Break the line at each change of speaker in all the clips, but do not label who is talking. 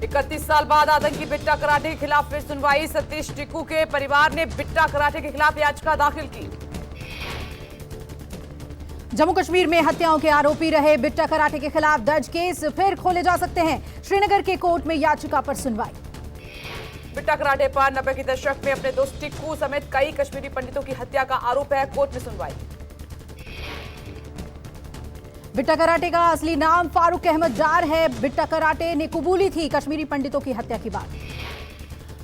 31 साल बाद आतंकी बिट्टा कराटे के खिलाफ फिर सुनवाई। सतीश टिक्कू के परिवार ने बिट्टा कराटे के खिलाफ याचिका दाखिल की।
जम्मू कश्मीर में हत्याओं के आरोपी रहे बिट्टा कराटे के खिलाफ दर्ज केस फिर खोले जा सकते हैं। श्रीनगर के कोर्ट में याचिका पर सुनवाई।
बिट्टा कराटे पर 90 के दशक में अपने दोस्त टिक्कू समेत कई कश्मीरी पंडितों की हत्या का आरोप है। कोर्ट में सुनवाई।
बिट्टा कराटे का असली नाम फारूक अहमद डार है। बिट्टा कराटे ने कबूली थी कश्मीरी पंडितों की हत्या की बात।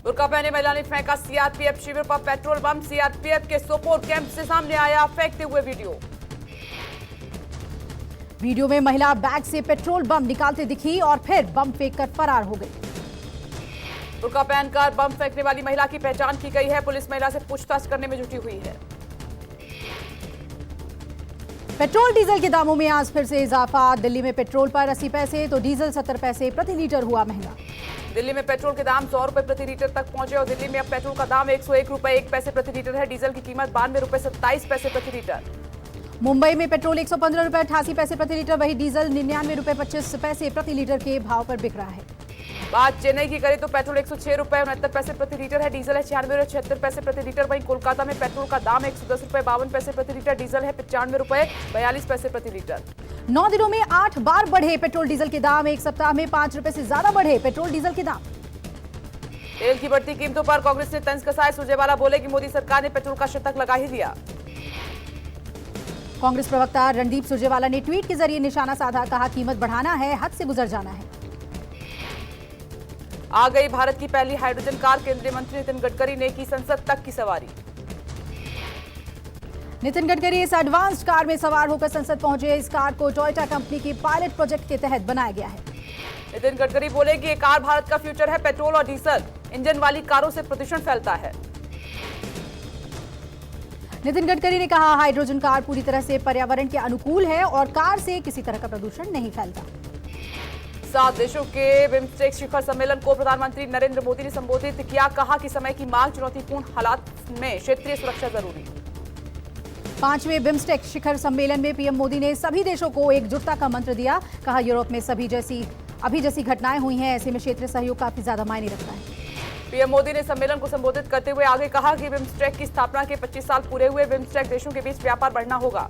बुर्का पहने महिला ने फेंका सीआरपीएफ शिविर पर पेट्रोल बम। सीआरपीएफ के सोपोर कैंप से सामने आया फेंकते हुए
वीडियो में महिला बैग से पेट्रोल बम निकालते दिखी और फिर बम फेंककर फरार हो गई।
बुर्का पहनकर बम फेंकने वाली महिला की पहचान की गई है। पुलिस महिला से पूछताछ करने में जुटी हुई है।
पेट्रोल डीजल के दामों में आज फिर से इजाफा। दिल्ली में पेट्रोल पर 80 पैसे तो डीजल 70 पैसे प्रति लीटर हुआ महंगा।
दिल्ली में पेट्रोल के दाम 100 रुपए प्रति लीटर तक पहुंचे और दिल्ली में अब पेट्रोल का दाम 101 रुपए 1 पैसे प्रति लीटर है। डीजल की कीमत 92 रुपए 27 पैसे प्रति लीटर।
मुंबई में पेट्रोल 115 रुपए 88 पैसे प्रति लीटर, वही डीजल 99 रुपए 25 पैसे प्रति लीटर के भाव पर बिक रहा है।
बात चेन्नई की करें तो पेट्रोल 106 रुपए 69 पैसे प्रति लीटर है। डीजल है 96 रुपए 76 पैसे प्रति लीटर। वहीं कोलकाता में पेट्रोल का दाम 110 रुपए 52 पैसे प्रति लीटर। डीजल है 95 रुपए 42 पैसे प्रति लीटर।
9 दिनों में 8 बार बढ़े पेट्रोल डीजल के दाम। एक सप्ताह में 5 रुपए से ज्यादा बढ़े पेट्रोल डीजल के दाम।
तेल की बढ़ती कीमतों पर कांग्रेस ने तंज कसा है। सुरजेवाला बोले कि मोदी सरकार ने पेट्रोल का शतक लगा ही दिया।
कांग्रेस प्रवक्ता रणदीप सुरजेवाला ने ट्वीट के जरिए निशाना साधा, कहा कीमत बढ़ाना है, हद से गुजर जाना है।
आ गई भारत की पहली हाइड्रोजन कार। केंद्रीय मंत्री नितिन गडकरी ने की संसद तक की सवारी।
नितिन गडकरी इस एडवांस्ड कार में सवार होकर संसद पहुंचे। इस कार को टोयोटा कंपनी के पायलट प्रोजेक्ट के तहत बनाया गया है।
नितिन गडकरी बोले कि ये कार भारत का फ्यूचर है। पेट्रोल और डीजल इंजन वाली कारों से प्रदूषण फैलता है।
नितिन गडकरी ने कहा हाइड्रोजन कार पूरी तरह से पर्यावरण के अनुकूल है और कार से किसी तरह का प्रदूषण नहीं फैलता।
7 देशों के बिम्स्टेक शिखर सम्मेलन को प्रधानमंत्री नरेंद्र मोदी ने संबोधित किया। कहा कि समय की मांग, चुनौतीपूर्ण हालात में क्षेत्रीय सुरक्षा जरूरी।
5वें बिम्स्टेक शिखर सम्मेलन में पीएम मोदी ने सभी देशों को एकजुटता का मंत्र दिया। कहा यूरोप में अभी जैसी घटनाएं हुई हैं, ऐसे में क्षेत्रीय सहयोग काफी ज्यादा मायने रखता है।
पीएम मोदी ने सम्मेलन को संबोधित करते हुए आगे कहा कि बिम्स्टेक की स्थापना के 25 साल पूरे हुए। बिम्स्टेक देशों के बीच व्यापार बढ़ाना होगा।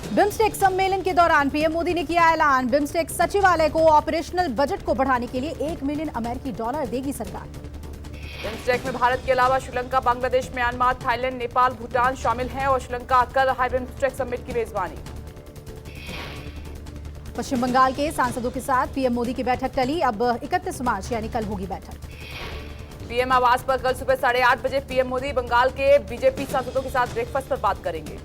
बिम्स्टेक सम्मेलन के दौरान पीएम मोदी ने किया ऐलान, बिम्स्टेक सचिवालय को ऑपरेशनल बजट को बढ़ाने के लिए $1 मिलियन अमेरिकी डॉलर देगी सरकार।
बिम्स्टेक में भारत के अलावा श्रीलंका, बांग्लादेश, म्यांमार, थाईलैंड, नेपाल, भूटान शामिल हैं और श्रीलंका कर रहा है बिम्स्टेक समिट की मेजबानी।
पश्चिम बंगाल के सांसदों के साथ पीएम मोदी की बैठक टली। अब 31 मार्च यानी कल होगी बैठक।
पीएम आवास पर कल सुबह 8:30 बजे पीएम मोदी बंगाल के बीजेपी सांसदों के साथ ब्रेकफास्ट पर बात करेंगे।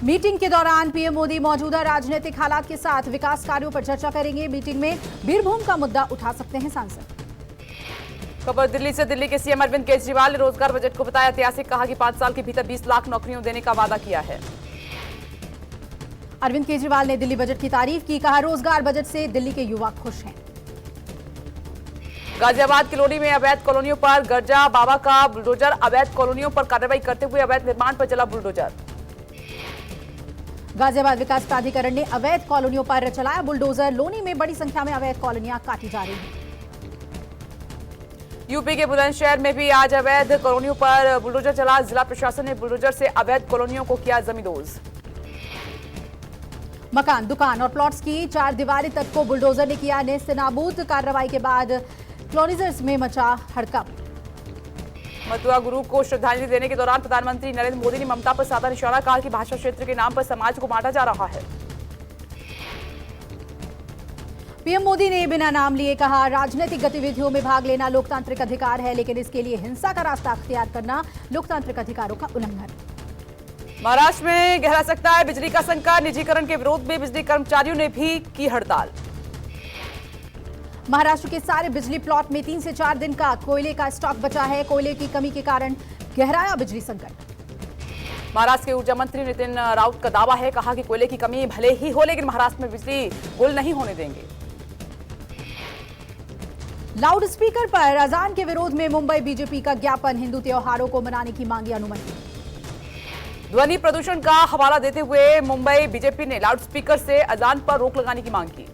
मीटिंग के दौरान पीएम मोदी मौजूदा राजनीतिक हालात के साथ विकास कार्यों पर चर्चा करेंगे। मीटिंग में बीरभूम का मुद्दा उठा सकते हैं सांसद।
खबर दिल्ली से। दिल्ली के सीएम अरविंद केजरीवाल ने रोजगार बजट को बताया ऐतिहासिक। कहा कि 5 साल के भीतर 20 लाख नौकरियों देने का वादा किया है।
अरविंद केजरीवाल ने दिल्ली बजट की तारीफ की। कहा रोजगार बजट से दिल्ली के युवा खुश हैं।
गाजियाबाद कॉलोनी में अवैध कॉलोनियों पर गर्जा बाबा का बुलडोजर। अवैध कॉलोनियों पर कार्रवाई करते हुए अवैध निर्माण पर चला बुलडोजर।
गाजियाबाद विकास प्राधिकरण ने अवैध कॉलोनियों पर चलाया बुलडोजर। लोनी में बड़ी संख्या में अवैध कॉलोनियां काटी जा रही हैं।
यूपी के बुलंदशहर में भी आज अवैध कॉलोनियों पर बुलडोजर चला। जिला प्रशासन ने बुलडोजर से अवैध कॉलोनियों को किया जमींदोज।
मकान, दुकान और प्लॉट्स की 4 दीवारी तक को बुलडोजर ने किया नेस्त नाबूद। कार्रवाई के बाद कॉलोनीजर्स में मचा हड़कंप।
मथुरा गुरु को श्रद्धांजलि देने के दौरान प्रधानमंत्री नरेंद्र मोदी ने ममता पर साधा निशाना। कहा कि भाषा क्षेत्र के नाम पर समाज को बांटा जा रहा है।
पीएम मोदी ने बिना नाम लिए कहा राजनीतिक गतिविधियों में भाग लेना लोकतांत्रिक अधिकार है, लेकिन इसके लिए हिंसा का रास्ता अख्तियार करना लोकतांत्रिक अधिकारों का उल्लंघन।
महाराष्ट्र में गहरा सकता है बिजली का संकट। निजीकरण के विरोध में बिजली कर्मचारियों ने भी की हड़ताल।
महाराष्ट्र के सारे बिजली प्लॉट में 3 से 4 दिन का कोयले का स्टॉक बचा है। कोयले की कमी के कारण गहराया बिजली संकट।
महाराष्ट्र के ऊर्जा मंत्री नितिन राउत का दावा है। कहा कि कोयले की कमी भले ही हो, लेकिन महाराष्ट्र में बिजली गुल नहीं होने देंगे।
लाउड स्पीकर पर अजान के विरोध में मुंबई बीजेपी का ज्ञापन। हिंदू त्योहारों को मनाने की मांगी अनुमति।
ध्वनि प्रदूषण का हवाला देते हुए मुंबई बीजेपी ने लाउडस्पीकर से अजान पर रोक लगाने की मांग की।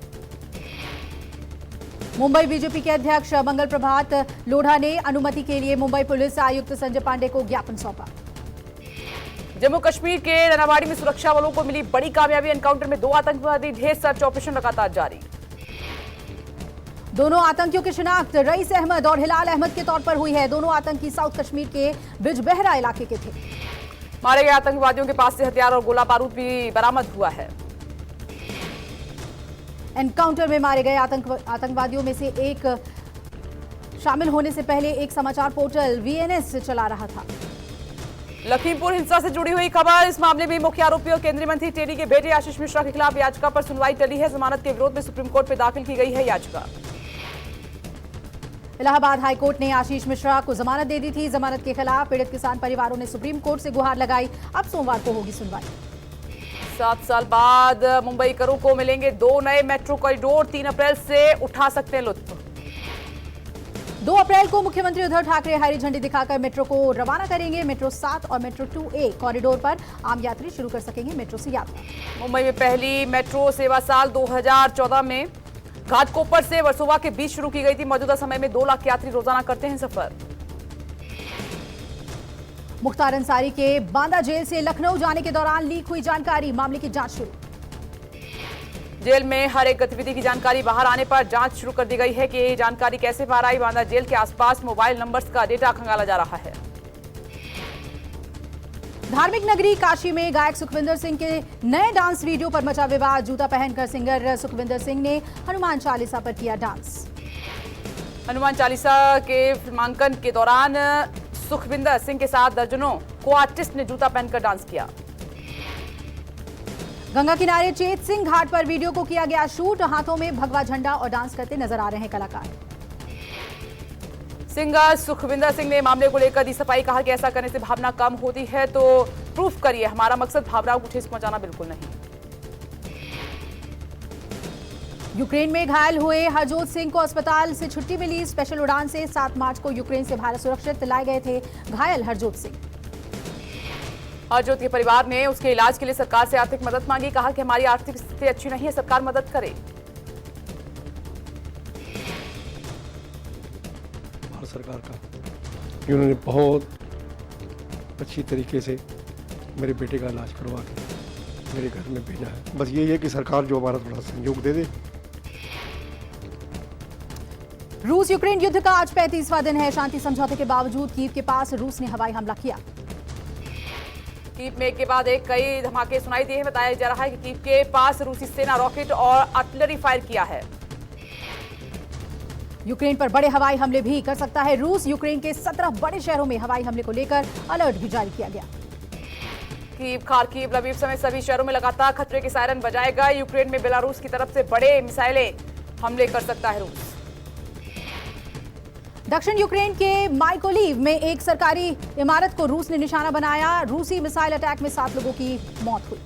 मुंबई बीजेपी के अध्यक्ष मंगल प्रभात लोढ़ा ने अनुमति के लिए मुंबई पुलिस आयुक्त संजय पांडे को ज्ञापन सौंपा।
जम्मू कश्मीर के रनावाड़ी में सुरक्षा बलों को मिली बड़ी कामयाबी। एनकाउंटर में 2 आतंकवादी ढेर सर्च ऑपरेशन लगातार जारी।
दोनों आतंकियों की शिनाख्त रईस अहमद और हिलाल अहमद के तौर पर हुई है। दोनों आतंकी साउथ कश्मीर के बिजबेहरा इलाके के थे।
मारे गए आतंकवादियों के पास से हथियार और गोला बारूद भी बरामद हुआ है।
एनकाउंटर में मारे गए आतंकवादियों में से एक शामिल होने से पहले एक समाचार पोर्टल वीएनएस चला रहा था।
लखीमपुर हिंसा से जुड़ी हुई खबर। इस मामले में मुख्य आरोपी और केंद्रीय मंत्री टेडी के बेटे आशीष मिश्रा के खिलाफ याचिका पर सुनवाई टली है। जमानत के विरोध में सुप्रीम कोर्ट में दाखिल की गई है याचिका।
इलाहाबाद हाईकोर्ट ने आशीष मिश्रा को जमानत दे दी थी। जमानत के खिलाफ पीड़ित किसान परिवारों ने सुप्रीम कोर्ट से गुहार लगाई। अब सोमवार को होगी सुनवाई।
7 साल बाद मुंबईकरों को मिलेंगे 2 नए मेट्रो कॉरिडोर। 3 अप्रैल से उठा सकते हैं लुत्फ।
2 अप्रैल को मुख्यमंत्री उद्धव ठाकरे हरी झंडी दिखाकर मेट्रो को रवाना करेंगे। मेट्रो 7 और मेट्रो 2A कॉरिडोर पर आम यात्री शुरू कर सकेंगे मेट्रो से यात्रा।
मुंबई में पहली मेट्रो सेवा साल 2014 में घाटकोपर से वर्सोवा के बीच शुरू की गई थी। मौजूदा समय में 2 लाख यात्री रोजाना करते हैं सफर।
मुख्तार अंसारी के बांदा जेल से लखनऊ जाने के दौरान लीक हुई जानकारी। मामले की जांच शुरू।
जेल में हर एक गतिविधि की जानकारी बाहर आने पर जांच शुरू कर दी गई है कि ये जानकारी कैसे बाहर आई। बांदा जेल के आसपास मोबाइल नंबर्स का डेटा खंगाला जा रहा है।
धार्मिक नगरी काशी में गायक सुखविंदर सिंह के नए डांस वीडियो पर मचा विवाद। जूता पहनकर सिंगर सुखविंदर सिंह ने हनुमान चालीसा पर किया डांस।
हनुमान चालीसा के फिल्मांकन के दौरान सुखविंदर सिंह के साथ दर्जनों को आर्टिस्ट ने जूता पहनकर डांस किया।
गंगा किनारे चेत सिंह घाट पर वीडियो को किया गया शूट। हाथों में भगवा झंडा और डांस करते नजर आ रहे हैं कलाकार।
सिंगर सुखविंदर सिंह ने मामले को लेकर दी सफाई। कहा कि ऐसा करने से भावना कम होती है तो प्रूफ करिए। हमारा मकसद भावनाओं को ठेस पहुंचाना बिल्कुल नहीं।
यूक्रेन में घायल हुए हरजोत सिंह को अस्पताल से छुट्टी मिली। स्पेशल उड़ान से 7 मार्च को यूक्रेन से भारत सुरक्षित लाए गए थे घायल हरजोत सिंह।
हरजोत के परिवार ने उसके इलाज के लिए सरकार से आर्थिक मदद मांगी। कहा कि हमारी आर्थिक स्थिति अच्छी नहीं है, सरकार मदद करे।
भारत सरकार का इन्होंने बहुत अच्छी तरीके से मेरे बेटे का इलाज करवा के मेरे घर में भेजा है। बस यही है कि सरकार जो हमारा थोड़ा सहयोग दे दे।
रूस यूक्रेन युद्ध का आज 35वां दिन है। शांति समझौते के बावजूद कीव के पास रूस ने हवाई हमला किया।
कीव में एक के बाद एक कई धमाके सुनाई दिए हैं। बताया जा रहा है कि कीव के पास रूसी सेना रॉकेट और आर्टिलरी फायर किया है।
यूक्रेन पर बड़े हवाई हमले भी कर सकता है रूस। यूक्रेन के 17 बड़े शहरों में हवाई हमले को लेकर अलर्ट भी जारी किया गया।
कीव, खार्किव, लवीव समेत सभी शहरों में लगातार खतरे के सायरन बजाएगा। यूक्रेन में बेलारूस की तरफ से बड़े मिसाइलें हमले कर सकता है रूस।
दक्षिण यूक्रेन के माइकोलिव में एक सरकारी इमारत को रूस ने निशाना बनाया। रूसी मिसाइल अटैक में 7 लोगों की मौत हुई।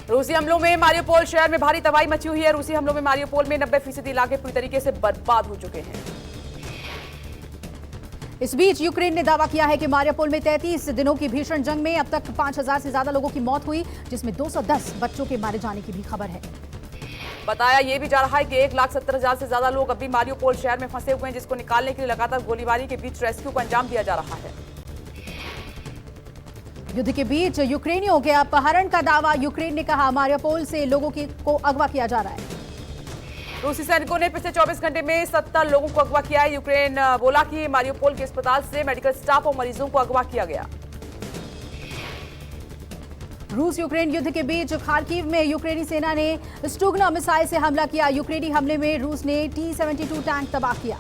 रूसी हमलों में मारियोपोल शहर में भारी तबाही मची हुई है। रूसी हमलों में मारियोपोल में 90% इलाके पूरी तरीके से बर्बाद हो चुके हैं।
इस बीच यूक्रेन ने दावा किया है कि मारियोपोल में 33 दिनों की भीषण जंग में अब तक 5000 से ज्यादा लोगों की मौत हुई, जिसमें 210 बच्चों के मारे जाने की भी खबर है।
बताया यह भी जा रहा है कि 1,70,000 से ज्यादा लोग अभी मारियोपोल शहर में फंसे हुए हैं, जिसको निकालने के लिए लगातार गोलीबारी के बीच रेस्क्यू को अंजाम दिया जा रहा है।
युद्ध के बीच यूक्रेनियों के अपहरण का दावा। यूक्रेन ने कहा मारियोपोल से लोगों को अगवा किया जा रहा है।
रूसी सैनिकों ने पिछले 24 घंटे में 70 लोगों को अगवा किया है। यूक्रेन बोला कि मारियोपोल के अस्पताल से मेडिकल स्टाफ और मरीजों को अगवा किया गया।
रूस यूक्रेन युद्ध के बीच खार्किव में यूक्रेनी सेना ने स्टुगना मिसाइल से हमला किया। यूक्रेनी हमले में रूस ने T-72 टैंक तबाह किया।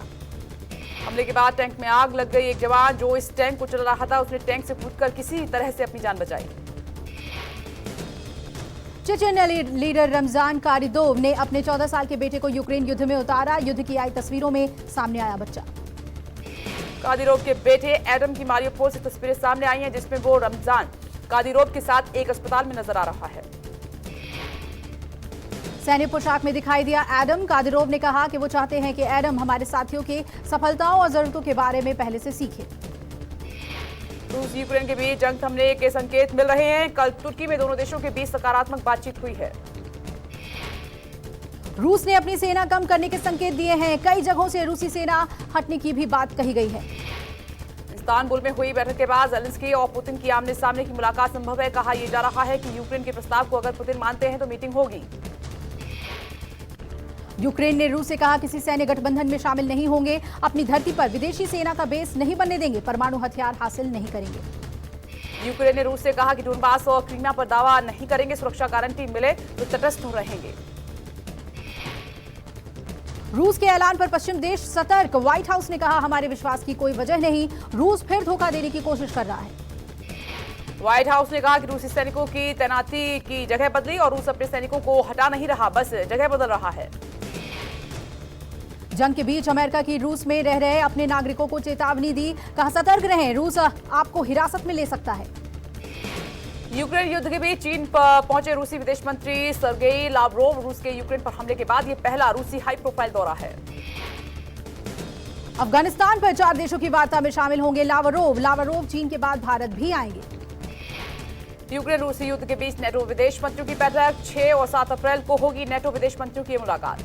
हमले के बाद टैंक में आग लग गई। एक जवान जो इस टैंक को चला रहा था उसने टैंक से कूदकर किसी तरह से अपनी जान बचाई।
चेचेन लीडर रमजान कारिदोव ने अपने 14 साल के बेटे को यूक्रेन युद्ध में उतारा। युद्ध की आई तस्वीरों में सामने आया बच्चा।
कादिरोव के बेटे एडम की मारियोपोल से तस्वीरें सामने आई हैं, जिसमें वो रमजान कादिरोव के साथ एक अस्पताल में नजर आ रहा है।
सैन्य पोशाक में दिखाई दिया एडम। कादिरोव ने कहा कि वो चाहते हैं कि एडम हमारे साथियों की सफलताओं और जरूरतों के बारे में पहले से सीखे।
रूस यूक्रेन के बीच जंग थमने के संकेत मिल रहे हैं। कल तुर्की में दोनों देशों के बीच सकारात्मक बातचीत हुई है।
रूस ने अपनी सेना कम करने के संकेत दिए हैं। कई जगहों से रूसी सेना हटने की भी बात कही गई है।
इस्तांबुल में हुई बैठक के बाद ज़ेलेंस्की और पुतिन की आमने सामने की मुलाकात संभव है। कहा यह जा रहा है कि यूक्रेन के प्रस्ताव को अगर पुतिन मानते हैं तो मीटिंग होगी।
यूक्रेन ने रूस से कहा किसी सैन्य गठबंधन में शामिल नहीं होंगे, अपनी धरती पर विदेशी सेना का बेस नहीं बनने देंगे, परमाणु हथियार हासिल नहीं करेंगे।
यूक्रेन ने रूस से कहा कि डोनबास और क्रीमिया पर दावा नहीं करेंगे, सुरक्षा गारंटी मिले तो तटस्थ रहेंगे।
रूस के ऐलान पर पश्चिम देश सतर्क। व्हाइट हाउस ने कहा हमारे विश्वास की कोई वजह नहीं, रूस फिर धोखा देने की कोशिश कर रहा है।
व्हाइट हाउस ने कहा कि रूसी सैनिकों की तैनाती की जगह बदली और रूस अपने सैनिकों को हटा नहीं रहा, बस जगह बदल रहा है।
जंग के बीच अमेरिका की रूस में रह रहे अपने नागरिकों को चेतावनी दी, कहा सतर्क रहें, रूस आपको हिरासत में ले सकता है।
यूक्रेन युद्ध के बीच चीन पहुंचे रूसी विदेश मंत्री सर्गेई लावरोव। रूस के यूक्रेन पर हमले के बाद यह पहला रूसी हाई प्रोफाइल दौरा है।
अफगानिस्तान पर 4 देशों की वार्ता में शामिल होंगे लावरोव चीन के बाद भारत भी आएंगे।
यूक्रेन रूसी युद्ध के बीच नेटो विदेश मंत्रियों की बैठक 6 और 7 अप्रैल को होगी नेटो विदेश मंत्रियों की मुलाकात।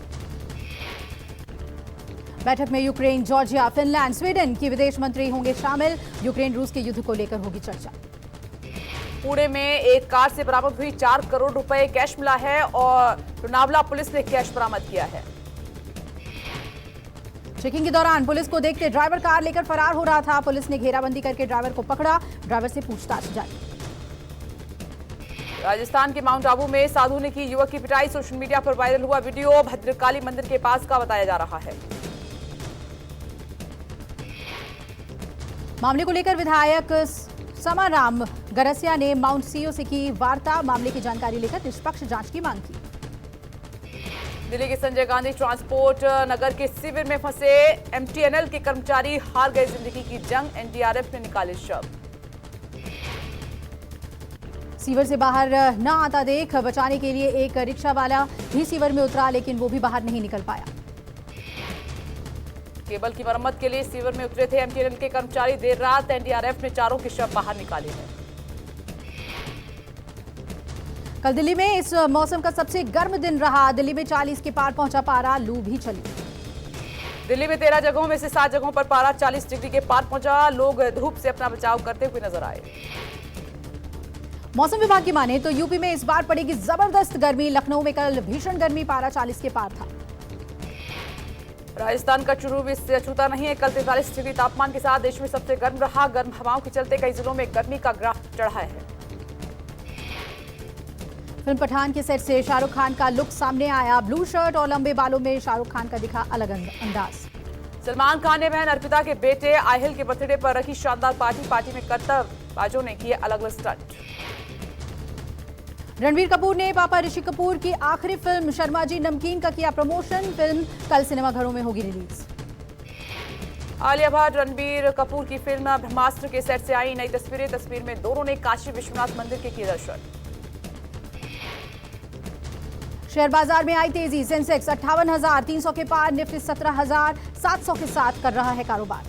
बैठक में यूक्रेन, जॉर्जिया, फिनलैंड, स्वीडन की विदेश मंत्री होंगे शामिल। यूक्रेन रूस के युद्ध को लेकर होगी चर्चा।
पुणे में एक कार से बरामद हुई 4 करोड़ रुपए कैश मिला है और लोनावला पुलिस ने कैश बरामद किया है।
चेकिंग के दौरान पुलिस को देखते ड्राइवर कार लेकर फरार हो रहा था। पुलिस ने घेराबंदी करके ड्राइवर को पकड़ा, ड्राइवर से पूछताछ जारी।
राजस्थान के माउंट आबू में साधु ने की युवक की पिटाई। सोशल मीडिया पर वायरल हुआ वीडियो भद्रकाली मंदिर के पास का बताया जा रहा है। मामले को लेकर विधायक समाराम गरसिया ने माउंट सीओ से की वार्ता। मामले की जानकारी लेकर निष्पक्ष जांच की मांग की। दिल्ली के संजय गांधी ट्रांसपोर्ट नगर के शिविर में फंसे एमटीएनएल के कर्मचारी हार गए जिंदगी की जंग। एनडीआरएफ ने निकाले शव। सीवर से बाहर न आता देख बचाने के लिए एक रिक्शा वाला भी सीवर में उतरा, लेकिन वो भी बाहर नहीं निकल पाया। केबल की मरम्मत के लिए सीवर में उतरे थे एमटीएनएल के कर्मचारी। देर रात एनडीआरएफ ने 4 के शव बाहर निकाले हैं। कल दिल्ली में इस मौसम का सबसे गर्म दिन रहा। दिल्ली में 40 के पार पहुंचा पारा, लू भी चली। दिल्ली में 13 जगहों में से 7 जगहों पर पारा 40 डिग्री के पार पहुंचा। लोग धूप से अपना बचाव करते हुए नजर आए। मौसम विभाग की माने तो यूपी में इस बार पड़ेगी जबरदस्त गर्मी। लखनऊ में कल भीषण गर्मी, पारा 40 के पार था। राजस्थान का चुरू भी इससे अछूता नहीं है। कल 43 डिग्री तापमान के साथ देश में सबसे गर्म रहा। गर्म हवाओं के चलते कई जिलों में गर्मी का ग्राफ चढ़ा है। फिल्म पठान के सेट से शाहरुख खान का लुक सामने आया। ब्लू शर्ट और लंबे बालों में शाहरुख खान का दिखा अलग अंदाज। सलमान खान ने बहन अर्पिता के बेटे आहिल के बर्थडे पर रखी शानदार पार्टी में करतबबाजों ने किए अलग अलग स्टंट। रणबीर कपूर ने पापा ऋषि कपूर की आखिरी फिल्म शर्मा जी नमकीन का किया प्रमोशन। फिल्म कल सिनेमाघरों में होगी रिलीज। आलिया भट्ट रणबीर कपूर की फिल्म ब्रह्मास्त्र के सेट से आई नई तस्वीरें। तस्वीर में दोनों ने काशी विश्वनाथ मंदिर के किए दर्शन। शेयर बाजार में आई तेजी। सेंसेक्स 58,300 के पार, निफ्टी 17,700 के साथ कर रहा है कारोबार।